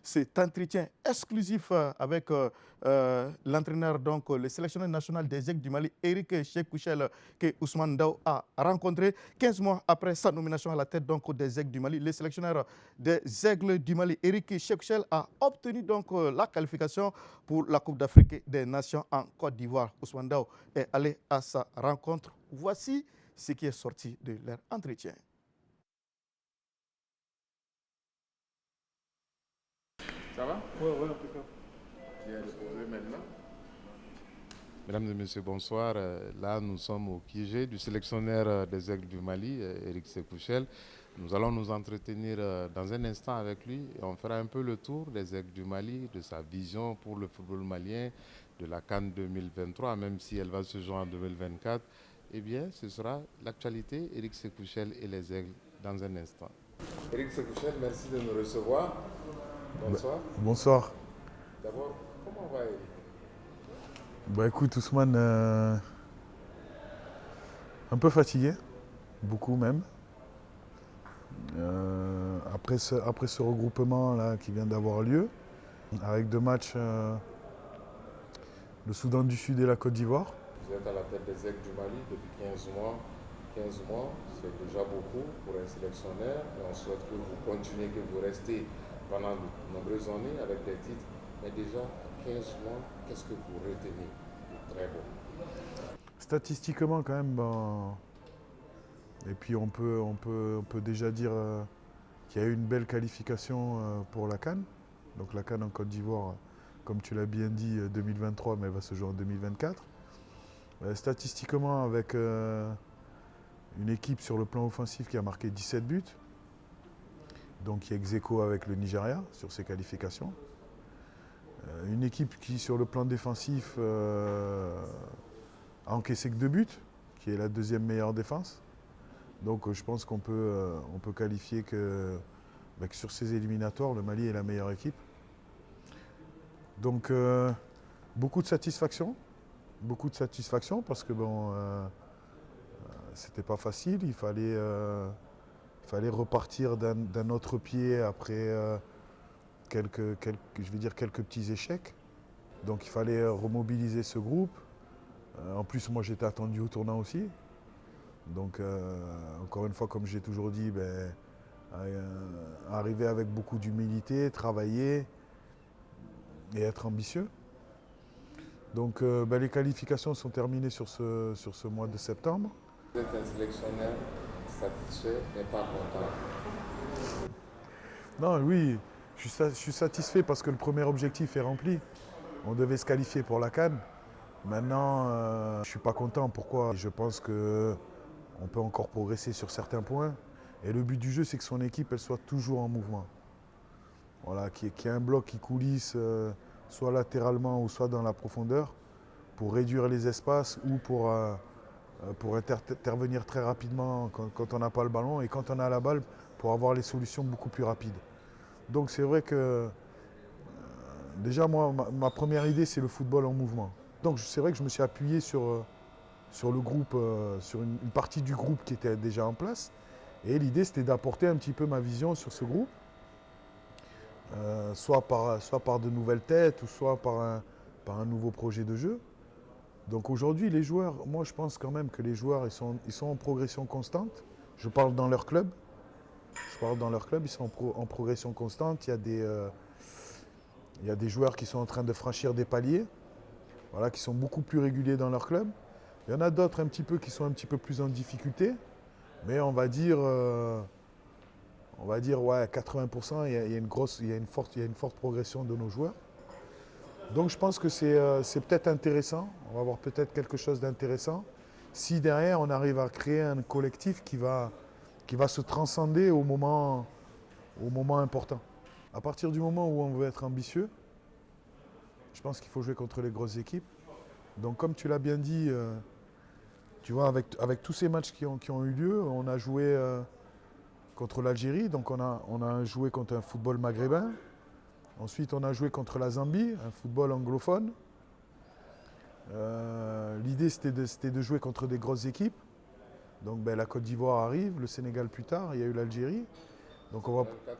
cet entretien exclusif avec l'entraîneur, donc le sélectionneur national des Aigles du Mali, Eric Cheikh Kouchel, que Ousmane Daou a rencontré 15 mois après sa nomination à la tête donc, des Aigles du Mali. Le sélectionneur des Aigles du Mali, Eric Cheikh Kouchel, a obtenu donc la qualification pour la Coupe d'Afrique des Nations en Côte d'Ivoire. Ousmane Daou est allé à sa rencontre. Voici ce qui est sorti de leur entretien. Ça va? Oui, impeccable. Bien reposé maintenant. Mesdames et messieurs, bonsoir. Là, nous sommes au QG du sélectionneur des Aigles du Mali, Eric Cheikh Kouchel. Nous allons nous entretenir dans un instant avec lui et on fera un peu le tour des Aigles du Mali, de sa vision pour le football malien, de la CAN 2023, même si elle va se jouer en 2024. Eh bien, ce sera l'actualité, Eric Cheikh Kouchel et les Aigles, dans un instant. Eric Cheikh Kouchel, merci de nous recevoir. Bonsoir. Bonsoir. D'abord, comment va Eric? Écoute Ousmane, un peu fatigué, beaucoup même. Après ce regroupement là qui vient d'avoir lieu, avec 2 matchs, le Soudan du Sud et la Côte d'Ivoire. Vous êtes à la tête des Aigles du Mali depuis 15 mois. 15 mois, c'est déjà beaucoup pour un sélectionneur. Et on souhaite que vous continuez, que vous restez pendant de nombreuses années avec des titres. Mais déjà, 15 mois, qu'est-ce que vous retenez de très bon? Statistiquement quand même, et puis on peut déjà dire qu'il y a eu une belle qualification pour la CAN. Donc la CAN en Côte d'Ivoire, comme tu l'as bien dit, 2023, mais elle va se jouer en 2024. Statistiquement, avec une équipe sur le plan offensif qui a marqué 17 buts, donc qui est ex-aequo avec le Nigeria sur ses qualifications. Une équipe qui, sur le plan défensif, a encaissé que 2 buts, qui est la 2e meilleure défense. Donc je pense qu'on peut qualifier que sur ces éliminatoires, le Mali est la meilleure équipe. Donc beaucoup de satisfaction parce que c'était pas facile, il fallait repartir d'un autre pied après quelques petits échecs. Donc il fallait remobiliser ce groupe. En plus, moi j'étais attendu au tournant aussi. Donc encore une fois, comme j'ai toujours dit, arriver avec beaucoup d'humilité, travailler et être ambitieux. Donc les qualifications sont terminées sur ce mois de septembre. Vous êtes un sélectionneur satisfait mais pas content? Non, oui, je suis satisfait parce que le premier objectif est rempli. On devait se qualifier pour la CAN. Maintenant, je ne suis pas content. Pourquoi? Je pense qu'on peut encore progresser sur certains points. Et le but du jeu, c'est que son équipe elle soit toujours en mouvement. Voilà, qu'il y ait un bloc qui coulisse soit latéralement ou soit dans la profondeur pour réduire les espaces ou pour intervenir très rapidement quand on n'a pas le ballon et quand on a la balle pour avoir les solutions beaucoup plus rapides. Donc c'est vrai que déjà moi, ma première idée c'est le football en mouvement. Donc c'est vrai que je me suis appuyé sur le groupe, sur une partie du groupe qui était déjà en place. Et l'idée c'était d'apporter un petit peu ma vision sur ce groupe. Soit par de nouvelles têtes ou soit par un nouveau projet de jeu. Donc aujourd'hui, les joueurs, moi je pense quand même que les joueurs ils sont en progression constante. Je parle dans leur club. Ils sont en progression constante. Il y a des joueurs qui sont en train de franchir des paliers, voilà, qui sont beaucoup plus réguliers dans leur club. Il y en a d'autres un petit peu qui sont un petit peu plus en difficulté. Mais on va dire ouais, 80%, il y a une forte progression de nos joueurs. Donc je pense que c'est peut-être intéressant, on va voir peut-être quelque chose d'intéressant, si derrière on arrive à créer un collectif qui va se transcender au moment important. À partir du moment où on veut être ambitieux, je pense qu'il faut jouer contre les grosses équipes. Donc comme tu l'as bien dit, tu vois, avec tous ces matchs qui ont eu lieu, on a joué contre l'Algérie, donc on a joué contre un football maghrébin. Ensuite, on a joué contre la Zambie, un football anglophone. L'idée, c'était de jouer contre des grosses équipes. Donc la Côte d'Ivoire arrive, le Sénégal plus tard, il y a eu l'Algérie. Donc on va... Quatre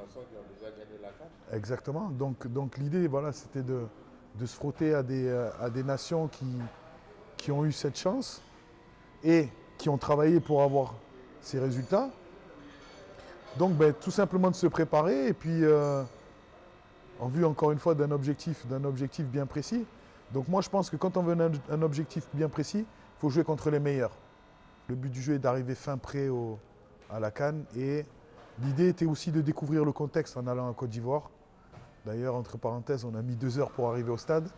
nations qui ont déjà gagné la CAN. Exactement. Donc l'idée, voilà, c'était de se frotter à des nations qui ont eu cette chance et qui ont travaillé pour avoir ces résultats. Donc tout simplement de se préparer et puis en vue encore une fois d'un objectif bien précis. Donc moi je pense que quand on veut un objectif bien précis, il faut jouer contre les meilleurs. Le but du jeu est d'arriver fin prêt à la CAN et l'idée était aussi de découvrir le contexte en allant en Côte d'Ivoire. D'ailleurs, entre parenthèses, on a mis 2 heures pour arriver au stade.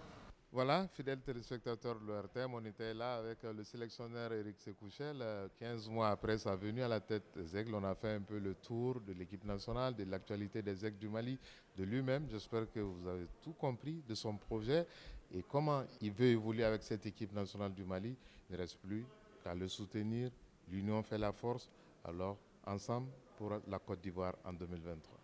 Voilà, fidèles téléspectateurs de l'ORTM, on était là avec le sélectionneur Éric Sékouchel. 15 mois après sa venue à la tête des Aigles, on a fait un peu le tour de l'équipe nationale, de l'actualité des Aigles du Mali, de lui-même. J'espère que vous avez tout compris de son projet et comment il veut évoluer avec cette équipe nationale du Mali. Il ne reste plus qu'à le soutenir. L'union fait la force. Alors, ensemble pour la Côte d'Ivoire en 2023.